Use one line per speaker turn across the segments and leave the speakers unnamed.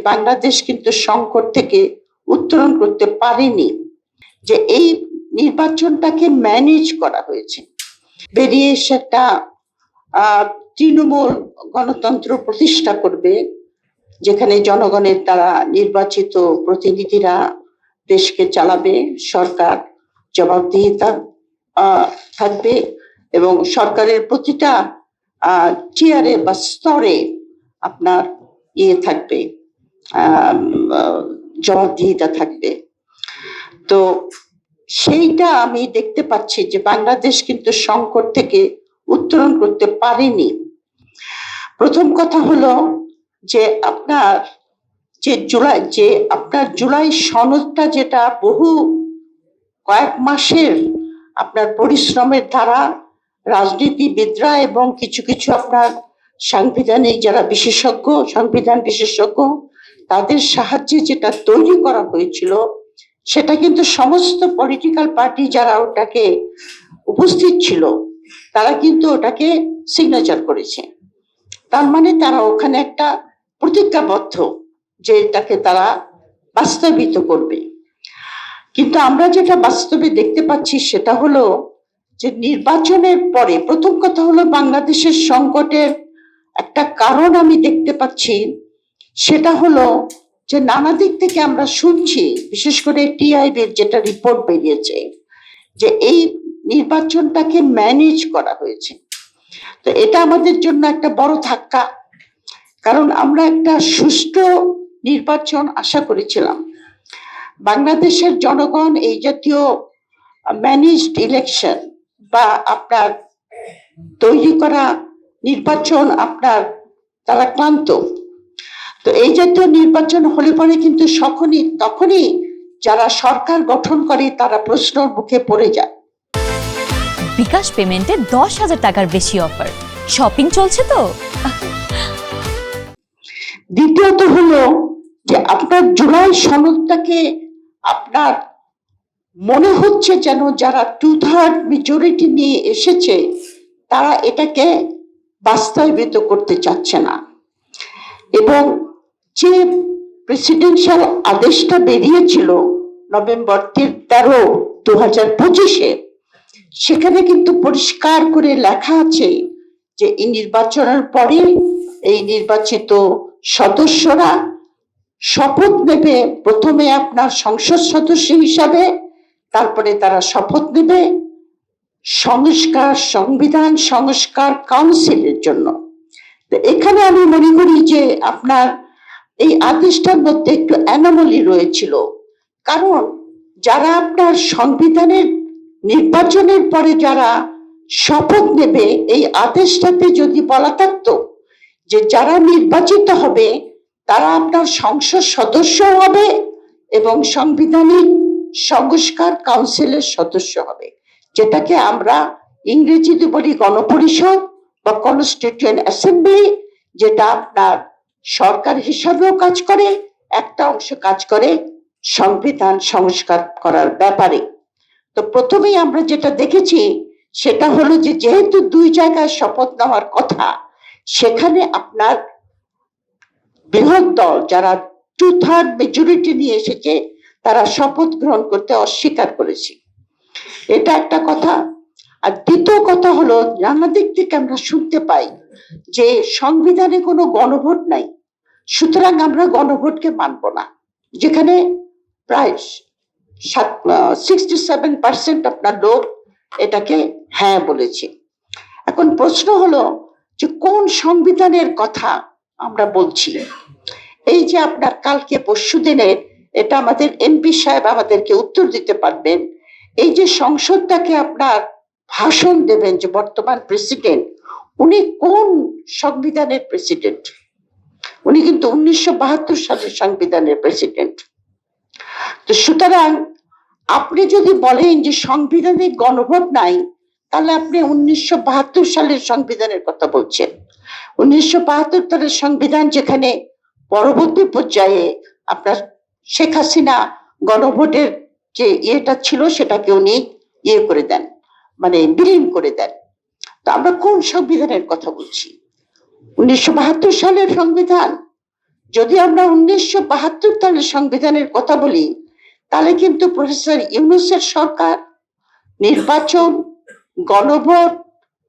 বাংলাদেশ কিন্তু সংকট থেকে উত্তরণ করতে পারেনি, যে এই নির্বাচনটাকে ম্যানেজ করা হয়েছে। বেরিয়ে এসে একটা তৃণমূল গণতন্ত্র প্রতিষ্ঠা করবে, যেখানে জনগণের দ্বারা নির্বাচিত প্রতিনিধিরা দেশকে চালাবে, সরকার জবাবদিহিতা থাকবে এবং সরকারের প্রতিটা চেয়ারে বা স্তরে আপনার থাকবে, জবাবদিহিতা থাকবে। তো সেইটা আমি দেখতে পাচ্ছি যে বাংলাদেশ কিন্তু সংকট থেকে উত্তরণ করতে পারেনি। প্রথম কথা হলো যে আপনার জুলাই সনদটা, যেটা বহু কয়েক মাসের আপনার পরিশ্রমের দ্বারা রাজনীতিবিদরা এবং কিছু কিছু আপনার সাংবিধানিক যারা বিশেষজ্ঞ, সংবিধান বিশেষজ্ঞ, তাদের সাহায্যে যেটা তৈরি করা হয়েছিল, সেটা কিন্তু সমস্ত পলিটিক্যাল পার্টি যারা ওটাকে উপস্থিত ছিল তারা কিন্তু ওটাকে সিগনেচার করেছে। তার মানে তারা ওখানে একটা প্রতিজ্ঞাবদ্ধ যে এটাকে তারা বাস্তবায়িত করবে। কিন্তু আমরা যেটা বাস্তবে দেখতে পাচ্ছি সেটা হলো যে নির্বাচনের পরে প্রথম কথা হলো বাংলাদেশের সংকটের একটা কারণ আমি দেখতে পাচ্ছি, সেটা হলো যে নানা দিক থেকে আমরা শুনছি, বিশেষ করে টিআইবির যেটা রিপোর্ট বেরিয়েছে, যে এই নির্বাচনটাকে ম্যানেজ করা হয়েছে। তো এটা আমাদের জন্য একটা বড় ধাক্কা, কারণ আমরা একটা সুষ্ঠু নির্বাচন আশা করেছিলাম। বাংলাদেশের জনগণ এই জাতীয় ম্যানেজড ইলেকশন বা আপনার তৈরি করা নির্বাচন আপনার তারা ক্লান্ত। তো এই জাতীয় নির্বাচন হলে পরে কিন্তু তখনই যারা সরকার গঠন করে তারা প্রশ্নের মুখে পড়ে যায়।
বিকাশ পেমেন্টে 10,000 টাকার বেশি অফার, শপিং চলছে তো।
দ্বিতীয়ত হলো যে আপনার জুলাই সনদটাকে আপনার মনে হচ্ছে যেন যারা 2/3 মেজরিটি নিয়ে এসেছে তারা এটাকে বাস্তবায়িত করতে চাচ্ছে না। এবং যে প্রেসিডেন্সিয়াল আদেশটা বেরিয়েছিল নভেম্বর 13, 2025, সেখানে কিন্তু পরিষ্কার করে লেখা আছে যে এই নির্বাচনের পরে এই নির্বাচিত সদস্যরা শপথ নেবে, প্রথমে আপনার সংসদ সদস্য হিসাবে, তারপরে তারা শপথ নেবে সংবিধান সংস্কার কাউন্সিলের জন্য। তো এখানে আমি মনে করি যে আপনার এই আদেশটার মধ্যে একটু অ্যানোমালি রয়েছিল, কারণ যারা আপনার সংবিধানের নির্বাচনের পরে যারা শপথ নেবে, এই আদেশটাতে যদি বলা থাকতো যে যারা নির্বাচিত হবে তারা আপনার সংসদ সদস্য হবে এবং সাংবিধানিক সংস্কার কাউন্সিলের সদস্য হবে, যেটাকে আমরা ইংরেজিতে বলি গণপরিষদ বা কনস্টিটিউয়েন্ট অ্যাসেম্বলি, যেটা আপনার সরকার হিসাবেও কাজ করে, একটা অংশ কাজ করে সংবিধান সংস্কার করার ব্যাপারে। তো প্রথমেই আমরা যেটা দেখেছি সেটা হলো যে যেহেতু দুই জায়গায় শপথ নেওয়ার কথা, সেখানে আপনার বৃহৎ দল যারা 2/3 মেজরিটি নিয়ে এসেছে তারা শপথ গ্রহণ করতে অস্বীকার করেছে, এটা একটা কথা। আর দ্বিতীয় কথা হলো নানা দিক থেকে আমরা শুনতে পাই যে সংবিধানে কোনো গণভোট নাই, সুতরাং আমরা গণভোটকে মানব না, যেখানে প্রায় 67% আপনার লোক এটাকে হ্যাঁ বলেছে। এখন প্রশ্ন হলো যে কোন সংবিধানের কথা আমরা বলছি। এই যে আপনার কালকে পরশু দিনের এটা আমাদের এমপি সাহেব আমাদেরকে উত্তর দিতে পারবেন, এই যে সংসদটাকে আপনার ভাষণ দেবেন যে বর্তমান প্রেসিডেন্ট, উনি কোন সংবিধানের প্রেসিডেন্ট? উনি কিন্তু 1972 সালের সংবিধানের প্রেসিডেন্ট। তো সুতরাং আপনি যদি বলেন যে সংবিধানিক গণভোট নাই, তাহলে আপনি 1972 সালের সংবিধানের কথা বলছেন। 1972 সালের সংবিধান, যেখানে পরবর্তী পর্যায়ে আপনার শেখ হাসিনা গণভোটের যে ইয়েটা ছিল সেটাকে উনি করে দেন, মানে বিলীন করে দেন। তো আমরা কোন সংবিধানের কথা বলছি? 1972 সালের সংবিধান। যদি আমরা 1972 সালের সংবিধানের কথা বলি, তাহলে কিন্তু প্রফেসর ইউনূসের সরকার নির্বাচন, গণভোট,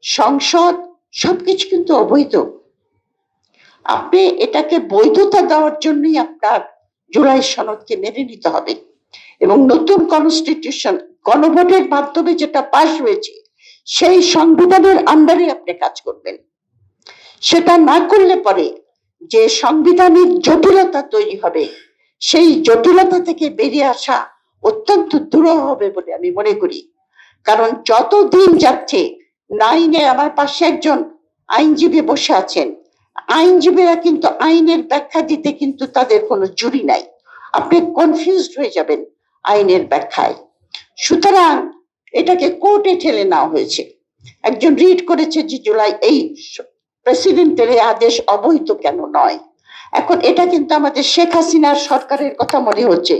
সংসদ সবকিছু কিন্তু অবৈধ। আপনি এটাকে বৈধতা দেওয়ার জন্যই আপনার জুলাই সনদকে মেনে নিতে হবে এবং নতুন কনস্টিটিউশন গণভোটের মাধ্যমে যেটা পাশ হয়েছে সেই সংবিধানের আন্ডারে আপনি কাজ করবেন। সেটা না করলে পরে যে সাংবিধানিক জটিলতা তৈরি হবে, সেই জটিলতা থেকে বেরিয়ে আসা অত্যন্ত দুরূহ হবে বলে আমি মনে করি। কারণ যত দিন যাচ্ছে, নাইনে আমার পাশে একজন আইনজীবী বসে আছেন, আইনজীবীরা কিন্তু আইনের ব্যাখ্যা দিতে কিন্তু তাদের কোনো জুরি নাই, আপনি কনফিউজড হয়ে যাবেন আইনের ব্যাখ্যায়। সুতরাং এটাকে কোর্টে ঠেলে নেওয়া হয়েছে। একজন রিট করেছে যে জুলাই এই প্রেসিডেন্টের এই আদেশ অবৈধ কেন নয়। এখন এটা কিন্তু আমাদের শেখ হাসিনার সরকারের কথা মনে হচ্ছে।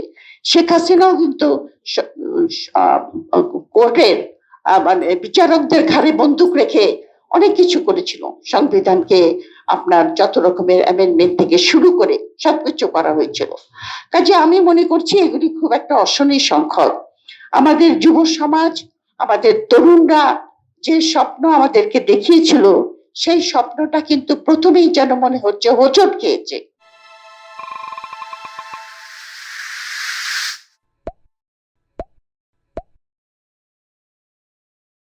শেখ হাসিনাও কিন্তু কোর্টের মানে বিচারকদের ঘাড়ে বন্দুক রেখে অনেক কিছু করেছিল, সংবিধানকে আপনার যত রকমের অ্যামেন্ডমেন্ট থেকে শুরু করে সবকিছু করা হয়েছিল। কাজে আমি মনে করছি এগুলি খুব একটা অশনি সংখ্যক। আমাদের যুব সমাজ, আমাদের তরুণরা যে স্বপ্ন আমাদেরকে দেখিয়েছিল, সেই স্বপ্নটা কিন্তু প্রথমেই যেন মনে হচ্ছে হোঁচট খেয়েছে।